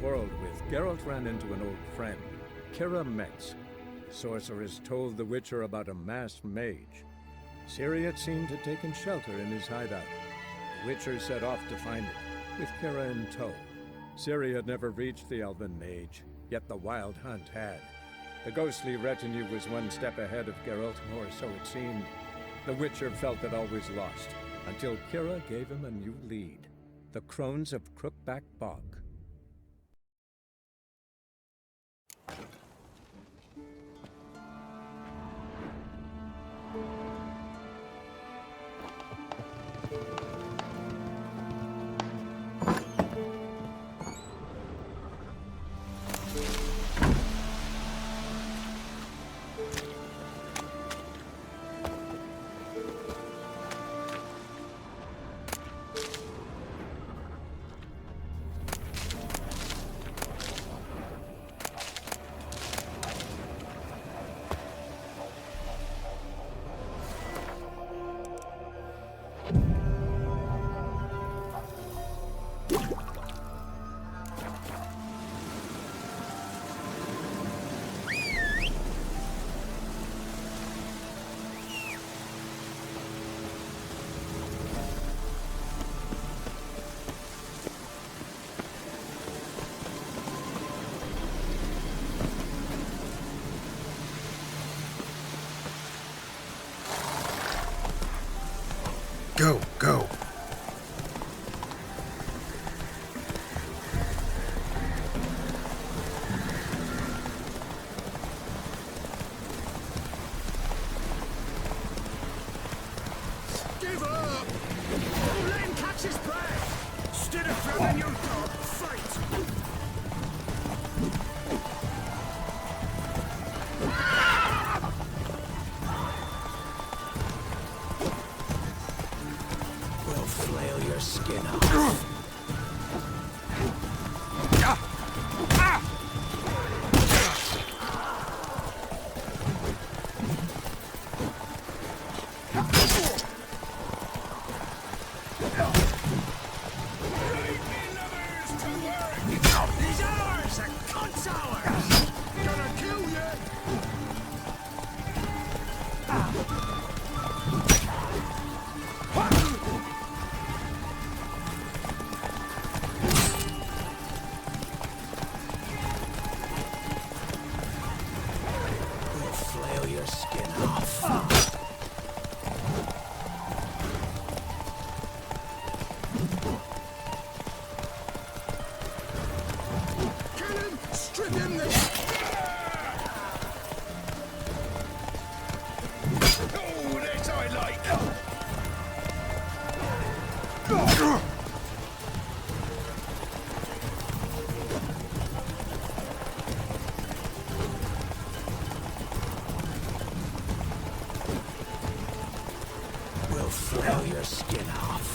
quarreled with, Geralt ran into an old friend, Kira Metz. Sorceress told the Witcher about a masked mage. Ciri had seemed to have taken shelter in his hideout. The Witcher set off to find it, with Kira in tow. Ciri had never reached the elven mage, yet the wild hunt had. The ghostly retinue was one step ahead of Geralt, or so it seemed. The Witcher felt it always lost, until Kira gave him a new lead. The Crones of Crookback Bog. Go, go. Give up! Don't let him catch his breath! Instead of throwing your dog, fight! We'll flail your skin off. These ours! A cunt's ours! Gonna kill you! We'll flail your skin off. Kill him! Strip him this! Oh, this I like! We'll flail your skin off.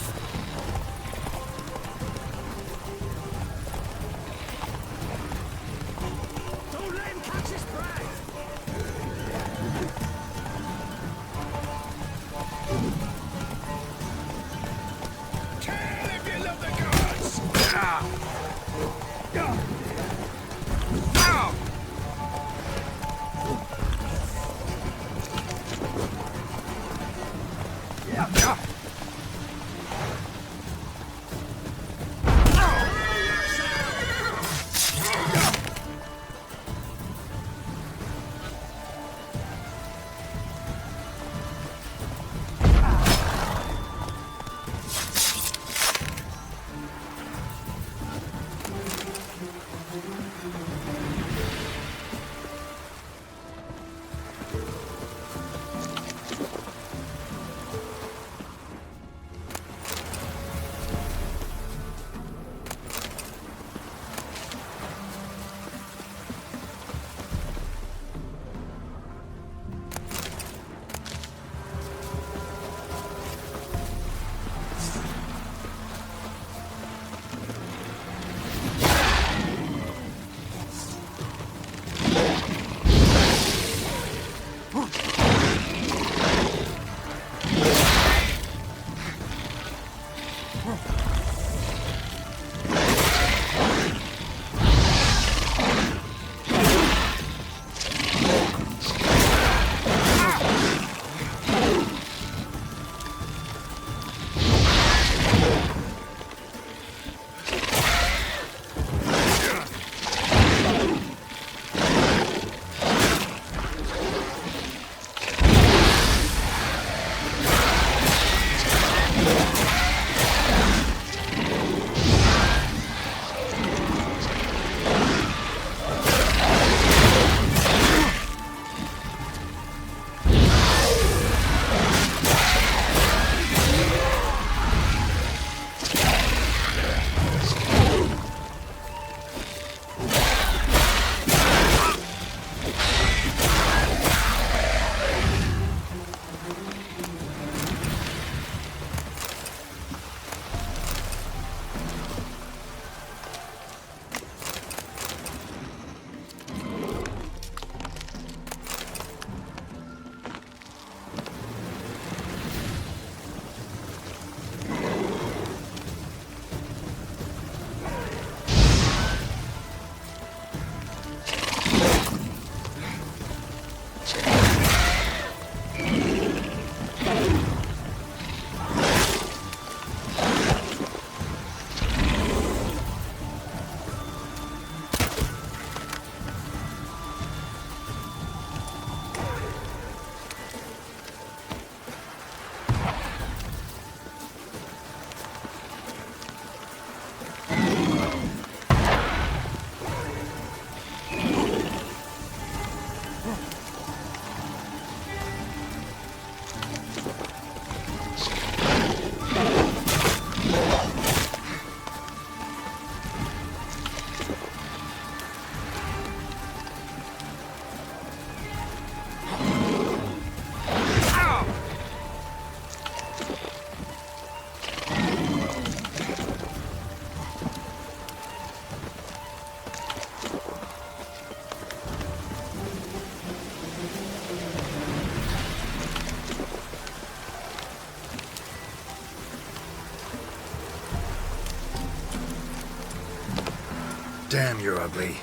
Damn, you're ugly.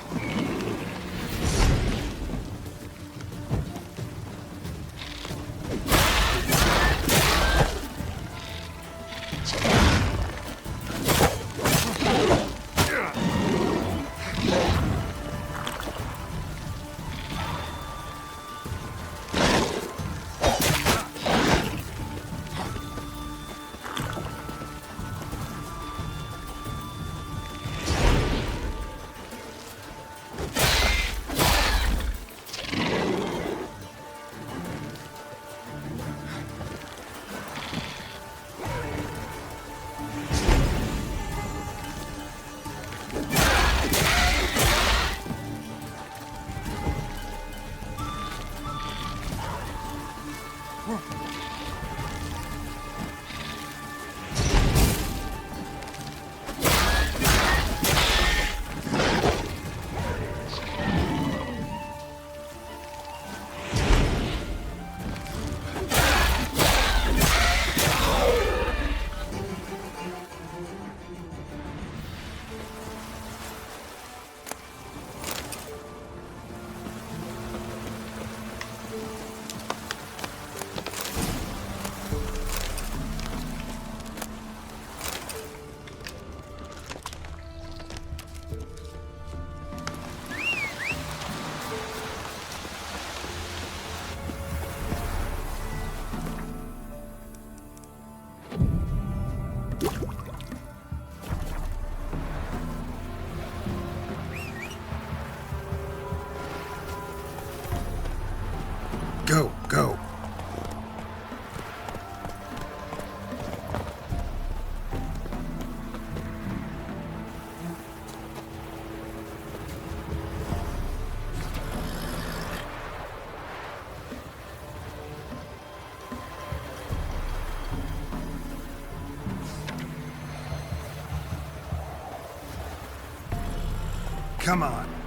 Go, go. Come on.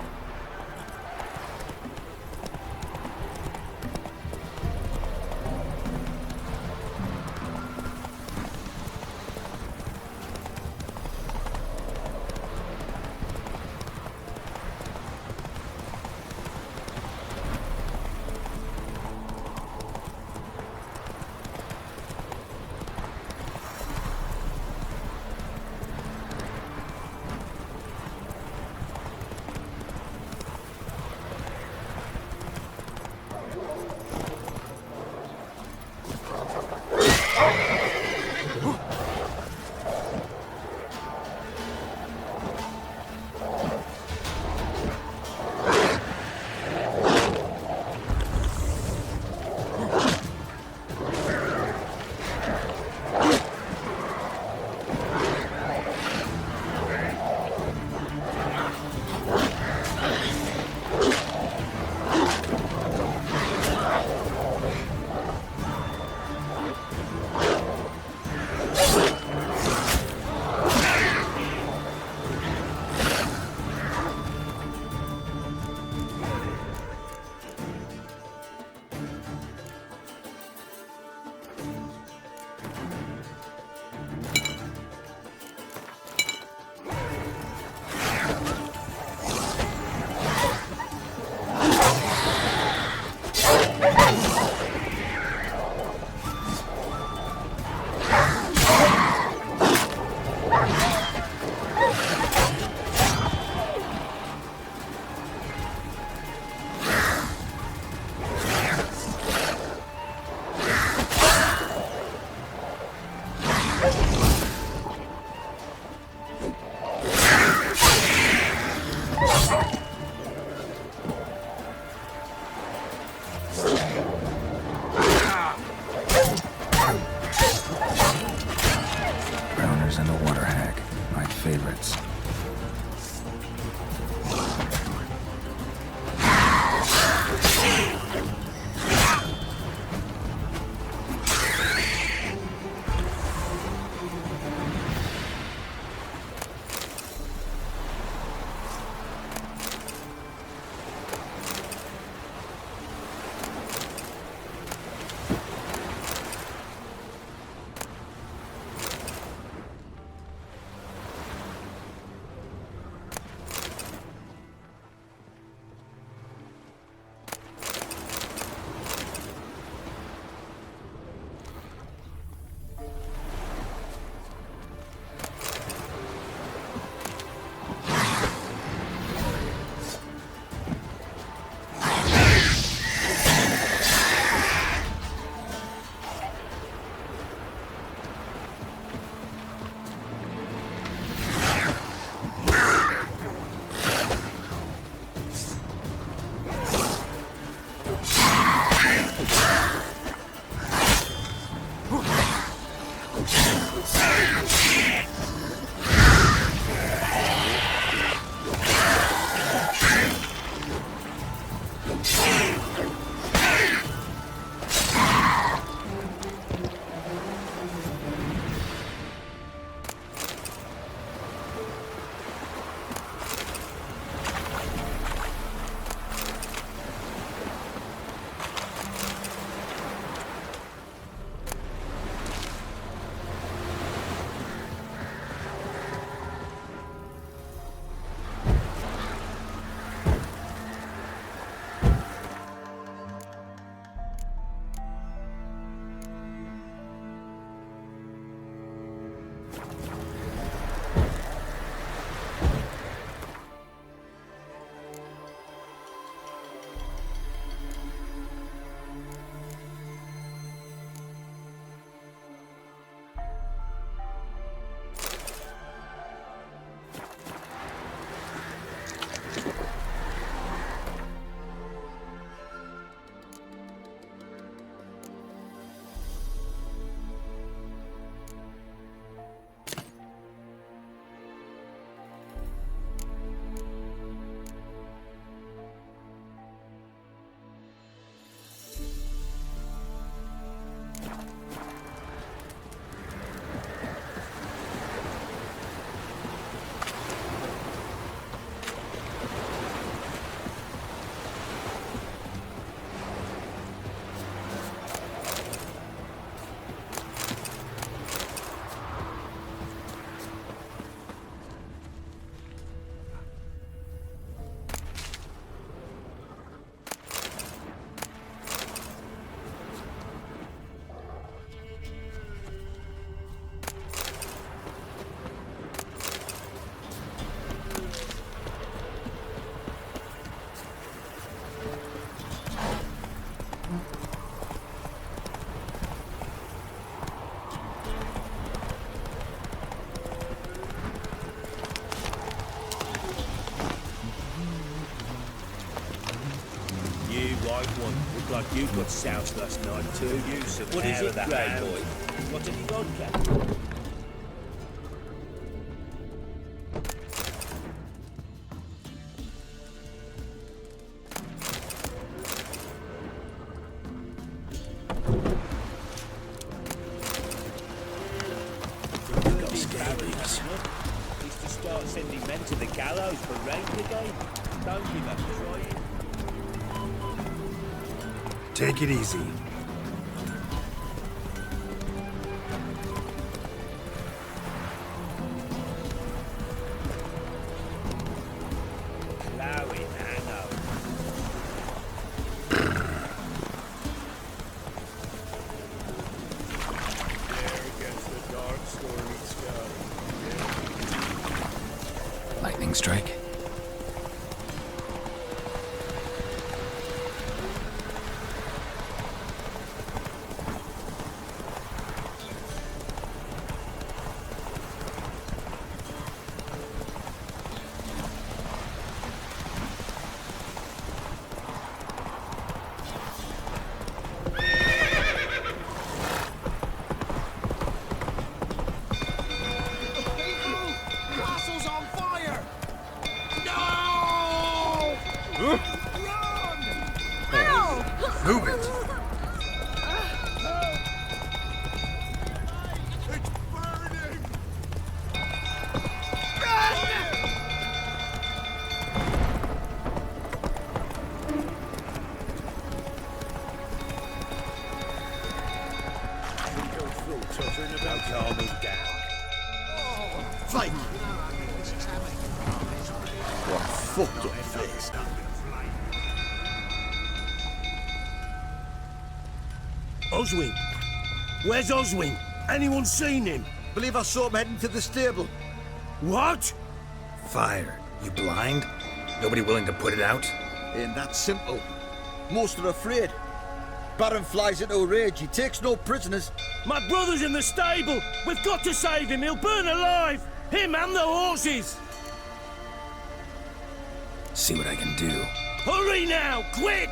right one. Looked like you got soused last night too. You some What is it, Grey Boy? What have you got, Captain? Used to start sending men to the gallows for rape again. Don't give up trying. Take it easy. Allow it, Anno. There against the dark, stormy sky. Lightning strike. Castle's on fire! No! Run! Move it! It's burning! We go through, children, about Calm him down. fight! What a fucked up face. Oswin! Where's Oswin? Anyone seen him? Believe I saw him heading to the stable. What? Fire. You blind? Nobody willing to put it out? Ain't that simple. Most are afraid. Baron flies into a rage. He takes no prisoners. My brother's in the stable! We've got to save him! He'll burn alive! Him and the horses! See what I can do. Hurry now! Quick!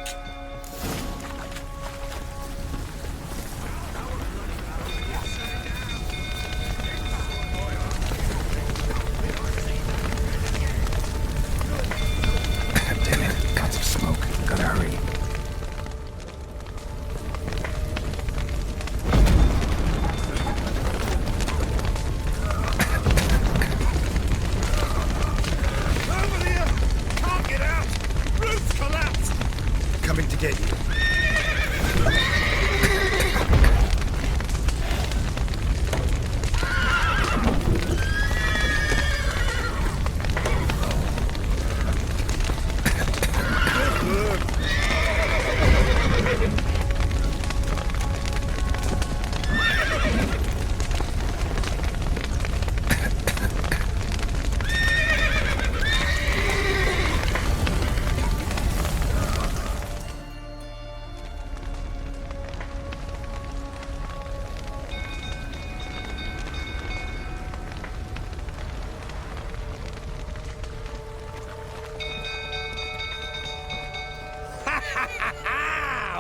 Damn it. Lots of smoke. Gotta hurry. Over here! Can't get out! Roof's collapsed! Coming to get you.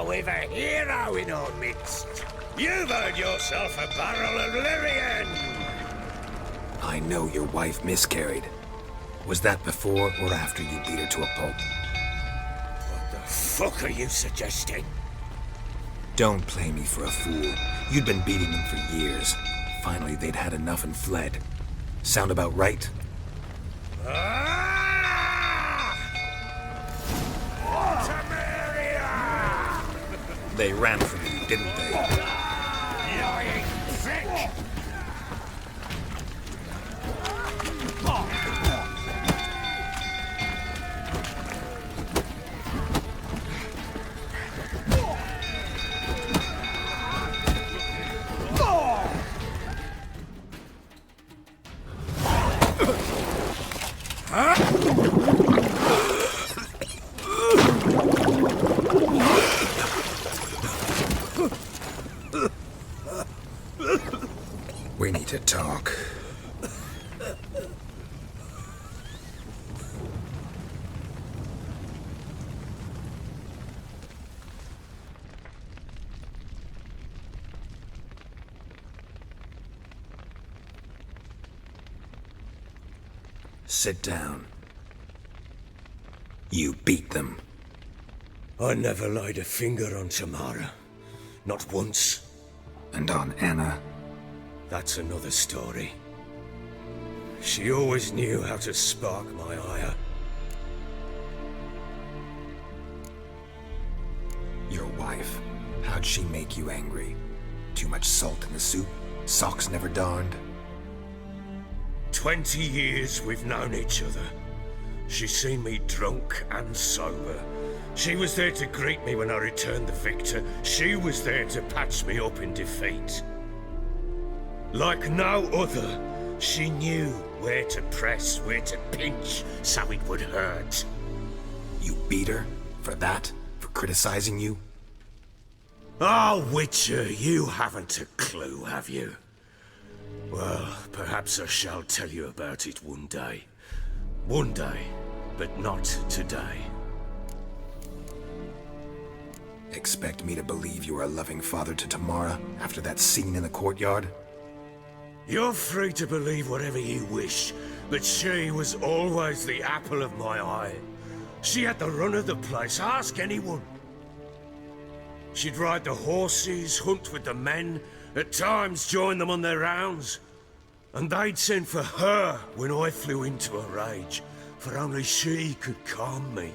We've a hero in our midst. You've earned yourself a barrel of Lyrian. I know your wife miscarried. Was that before or after you beat her to a pulp? What the fuck are you suggesting? Don't play me for a fool. You'd been beating them for years. Finally, they'd had enough and fled. Sound about right? They ran from you, didn't they? Lying prick! We need to talk. Sit down. You beat them. I never laid a finger on Tamara. Not once. And on Anna? That's another story. She always knew how to spark my ire. Your wife. How'd she make you angry? Too much salt in the soup? Socks never darned? 20 years we've known each other. She's seen me drunk and sober. She was there to greet me when I returned the victor. She was there to patch me up in defeat. Like no other, she knew where to press, where to pinch, so it would hurt. You beat her? For that? For criticizing you? Oh, Witcher, you haven't a clue, have you? Well, perhaps I shall tell you about it one day. One day, but not today. Expect me to believe you were a loving father to Tamara after that scene in the courtyard? You're free to believe whatever you wish, but she was always the apple of my eye. She had the run of the place, ask anyone. She'd ride the horses, hunt with the men, at times join them on their rounds. And they'd send for her when I flew into a rage, for only she could calm me.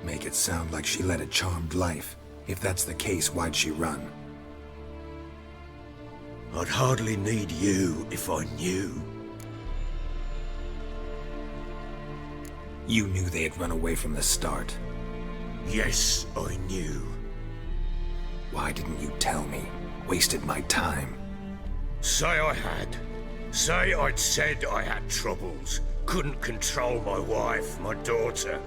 Make it sound like she led a charmed life. If that's the case, why'd she run? I'd hardly need you if I knew. You knew they had run away from the start. Yes, I knew. Why didn't you tell me? Wasted my time. Say I had. Say I'd said I had troubles. Couldn't control my wife, my daughter.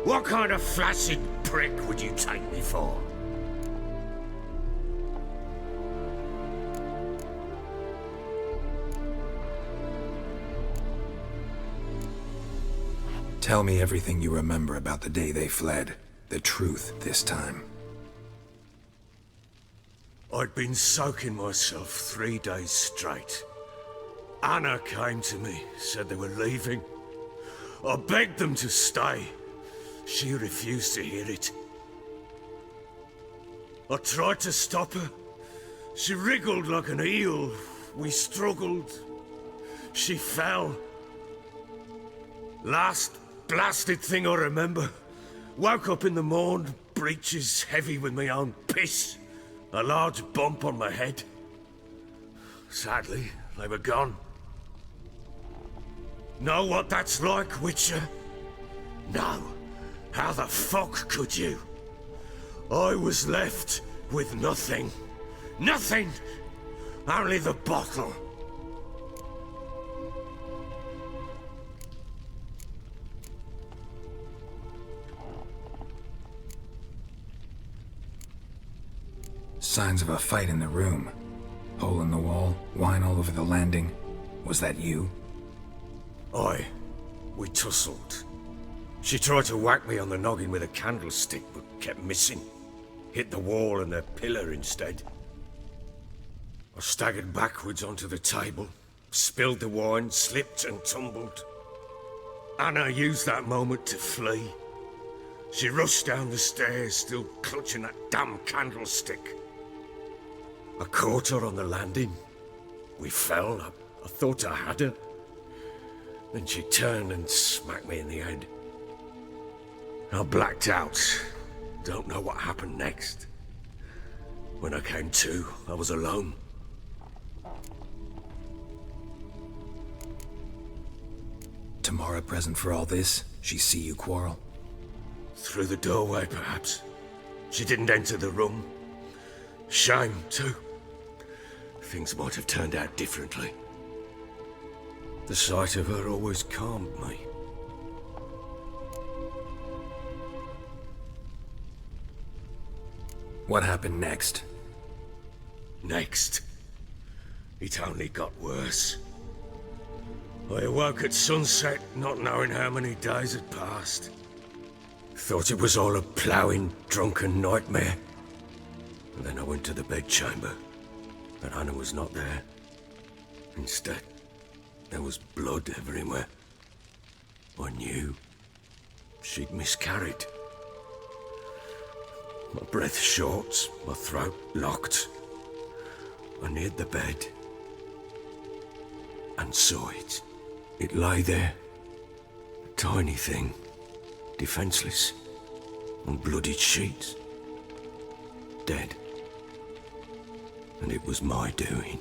What kind of flaccid prick would you take me for? Tell me everything you remember about the day they fled. The truth this time. I'd been soaking myself 3 days straight. Anna came to me, said they were leaving. I begged them to stay. She refused to hear it. I tried to stop her. She wriggled like an eel. We struggled. She fell. Last blasted thing I remember. Woke up in the morn, breeches heavy with my own piss. A large bump on my head. Sadly, they were gone. Know what that's like, Witcher? No. How the fuck could you? I was left with nothing. Nothing! Only the bottle. Signs of a fight in the room. Hole in the wall, wine all over the landing. Was that you? Aye. We tussled. She tried to whack me on the noggin with a candlestick, but kept missing. Hit the wall and a pillar instead. I staggered backwards onto the table, spilled the wine, slipped and tumbled. Anna used that moment to flee. She rushed down the stairs, still clutching that damn candlestick. I caught her on the landing. We fell. I thought I had her. Then she turned and smacked me in the head. I blacked out. Don't know what happened next. When I came to, I was alone. Tamara present for all this? She see you quarrel? Through the doorway, perhaps. She didn't enter the room. Shame, too. Things might have turned out differently. The sight of her always calmed me. What happened next? Next, it only got worse. I awoke at sunset, not knowing how many days had passed. Thought it was all a ploughing, drunken nightmare. And then I went to the bedchamber, and Anna was not there. Instead, There was blood everywhere. I knew she'd miscarried. My breath short, my throat locked. I neared the bed and saw it. It lay there, a tiny thing, defenseless, on bloodied sheets, dead. And it was my doing.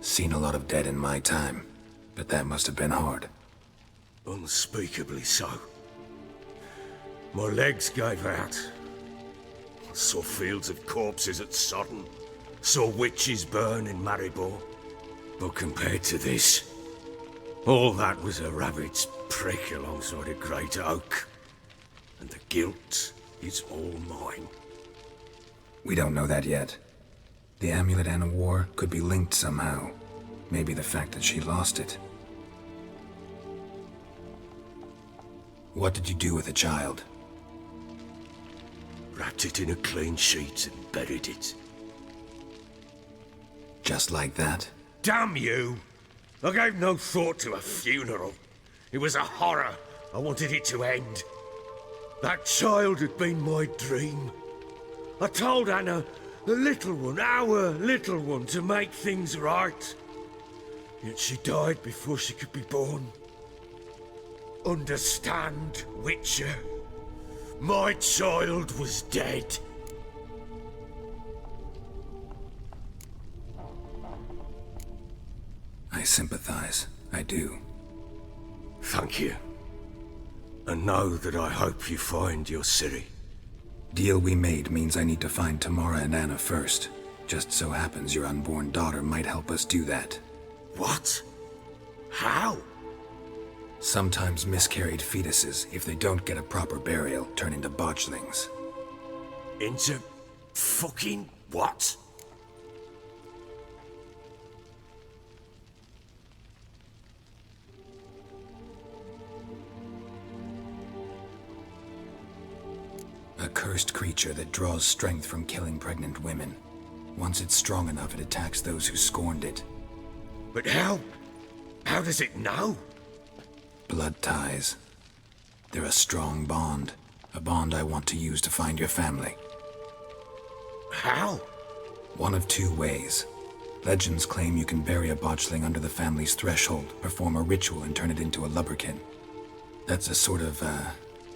Seen a lot of dead in my time, but that must have been hard. Unspeakably so. My legs gave out. I saw fields of corpses at Sodden. Saw witches burn in Maribor. But compared to this, all that was a rabbit's prick alongside a great oak. And the guilt is all mine. We don't know that yet. The amulet Anna wore could be linked somehow. Maybe the fact that she lost it. What did you do with the child? Wrapped it in a clean sheet and buried it. Just like that? Damn you! I gave no thought to a funeral. It was a horror. I wanted it to end. That child had been my dream. I told Anna, the little one, our little one, to make things right. Yet she died before she could be born. Understand, Witcher? My child was dead. I sympathize. I do. Thank you. And know that I hope you find your Ciri. Deal we made means I need to find Tamara and Anna first. Just so happens your unborn daughter might help us do that. What? How? Sometimes miscarried fetuses, if they don't get a proper burial, turn into botchlings. Into fucking what? A cursed creature that draws strength from killing pregnant women. Once it's strong enough, it attacks those who scorned it. But how? How does it know? Blood ties. They're a strong bond. A bond I want to use to find your family. How? One of two ways. Legends claim you can bury a botchling under the family's threshold, perform a ritual, and turn it into a lubberkin. That's a sort of,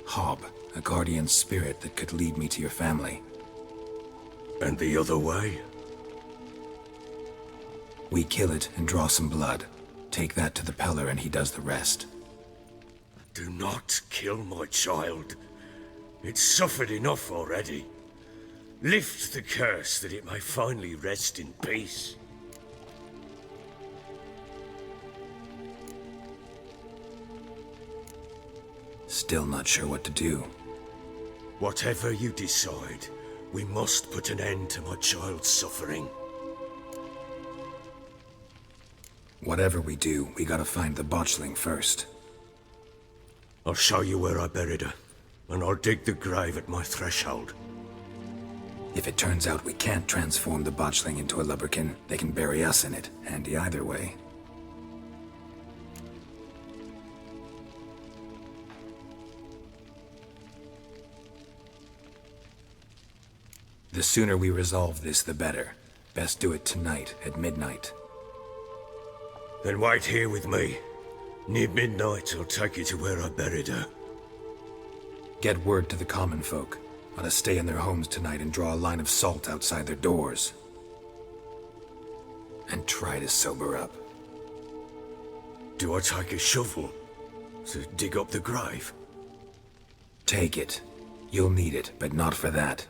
hob, a guardian spirit that could lead me to your family. And the other way? We kill it and draw some blood. Take that to the Peller and he does the rest. Do not kill my child. It's suffered enough already. Lift the curse that it may finally rest in peace. Still not sure what to do. Whatever you decide, we must put an end to my child's suffering. Whatever we do, we gotta find the botchling first. I'll show you where I buried her, and I'll dig the grave at my threshold. If it turns out we can't transform the botchling into a lubberkin, they can bury us in it. Handy either way. The sooner we resolve this, the better. Best do it tonight, at midnight. Then wait here with me. Near midnight, I'll take you to where I buried her. Get word to the common folk. Ought to stay in their homes tonight and draw a line of salt outside their doors. And try to sober up. Do I take a shovel to dig up the grave? Take it. You'll need it, but not for that.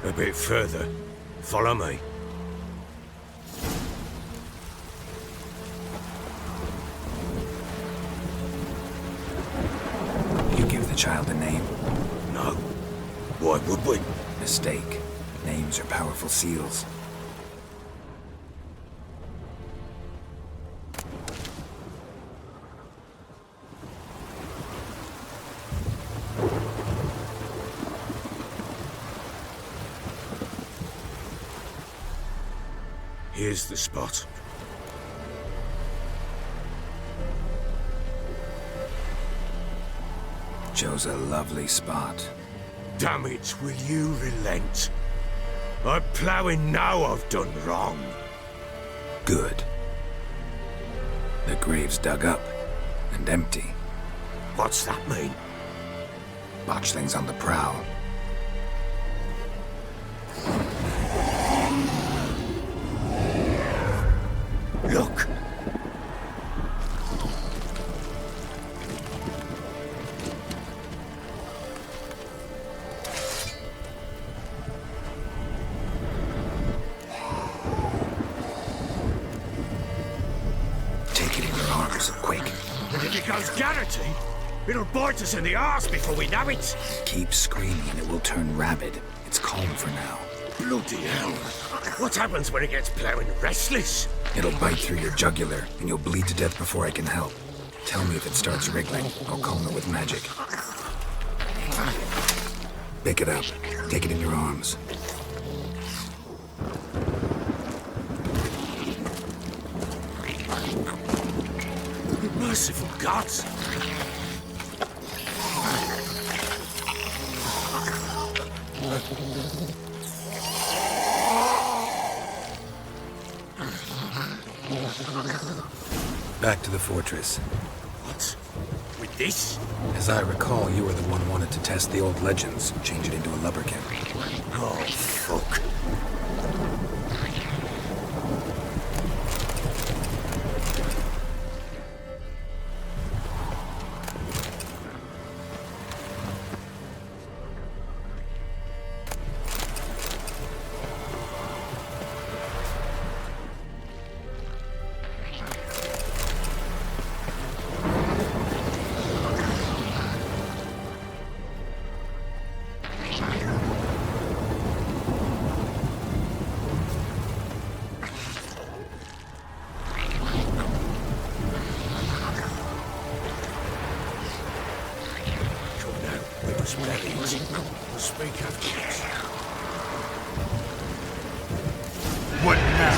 A bit further. Follow me. You give the child a name? No. Why would we? Mistake. Names are powerful seals. Here's the spot. Chose a lovely spot. Damn it, will you relent? I'm ploughing now I've done wrong. Good. The grave's dug up and empty. What's that mean? Botchling's on the prowl. Look! Take it in your arms, quick. And if it goes Garrity, it'll bite us in the arse before we know it. Keep screaming and it will turn rabid. It's calm for now. Bloody hell. What happens when it gets ploughing restless? It'll bite through your jugular and you'll bleed to death before I can help. Tell me if it starts wriggling. I'll calm it with magic. Pick it up. Take it in your arms. Merciful gods! Back to the fortress. What? With this? As I recall, you were the one wanted to test the old legends, change it into a lubberkin. Oh, fuck. Speak afterwards. What now?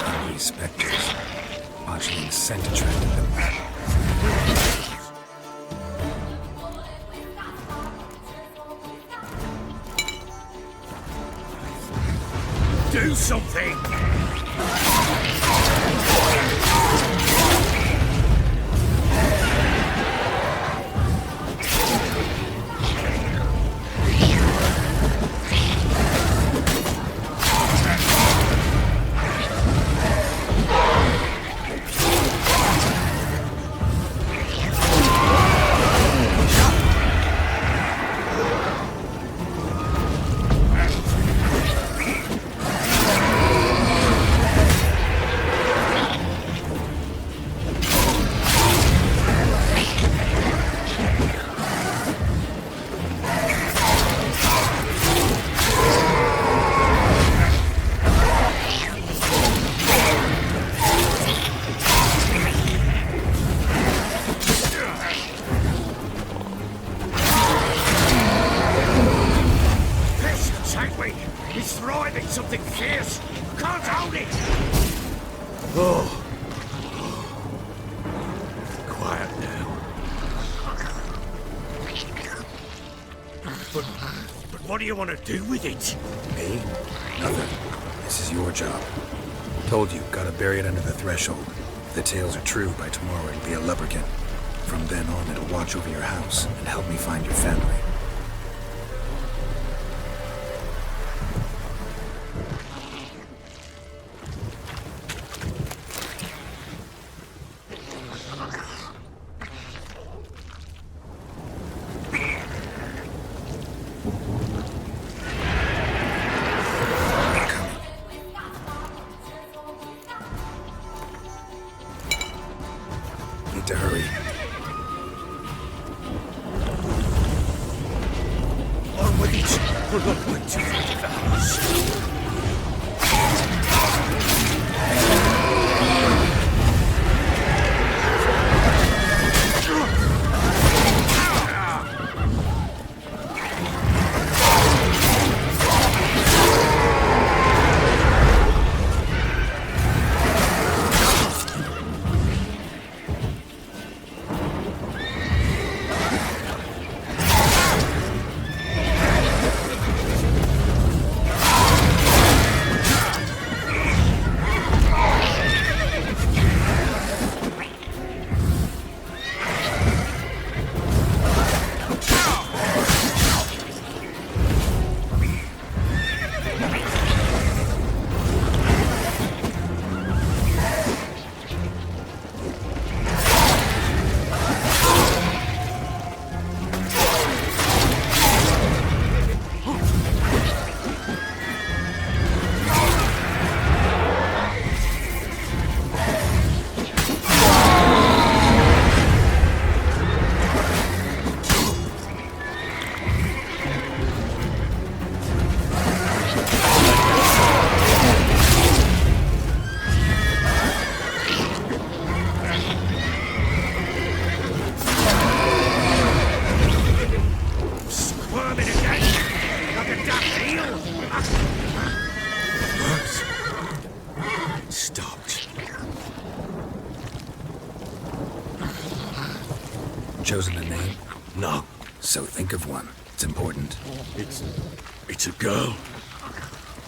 Hungry specters. Botchling's scent attracted them. Do something! He's thriving something fierce. Can't hold it. Oh. Quiet now. But what do you want to do with it? Me? Nothing. This is your job. Told you, gotta bury it under the threshold. If the tales are true, by tomorrow it'll be a lubberkin. From then on, it'll watch over your house and help me find your family. Need to hurry. On with it. We're not going to leave the house. chosen a name? No, So think of one. It's important. it's a girl.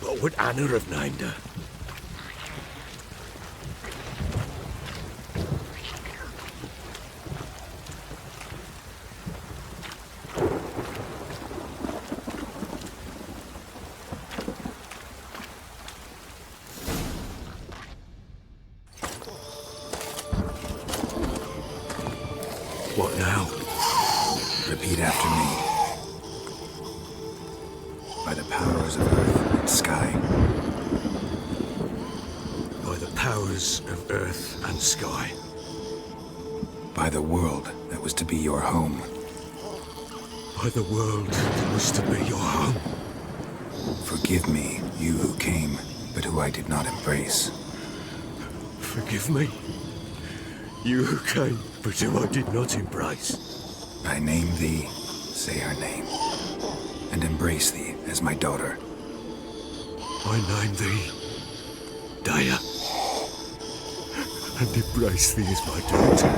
What would Anna have named her? What now? Repeat after me. By the powers of earth and sky. By the powers of earth and sky. By the world that was to be your home. By the world that was to be your home. Forgive me, you who came, but who I did not embrace. Forgive me. You who came, but who I did not embrace. I name thee, say her name, and embrace thee as my daughter. I name thee Daya, and embrace thee as my daughter.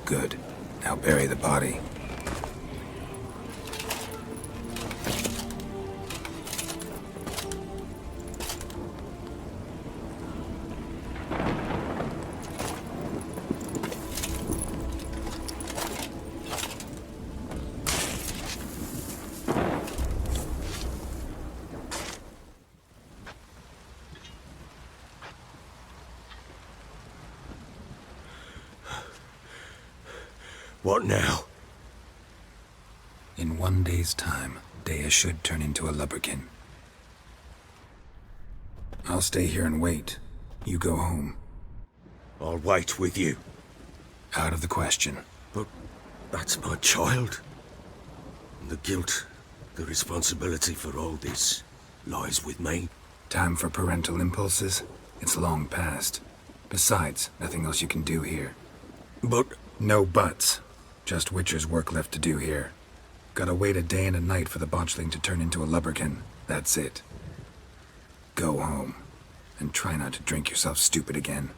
Good. Now bury the body. What now? In 1 day's time, Dea should turn into a lubberkin. I'll stay here and wait. You go home. I'll wait with you. Out of the question. But that's my child. And the guilt, the responsibility for all this lies with me. Time for parental impulses? It's long past. Besides, nothing else you can do here. But No buts. Just Witcher's work left to do here. Gotta wait a day and a night for the botchling to turn into a lubberkin. That's it. Go home. And try not to drink yourself stupid again.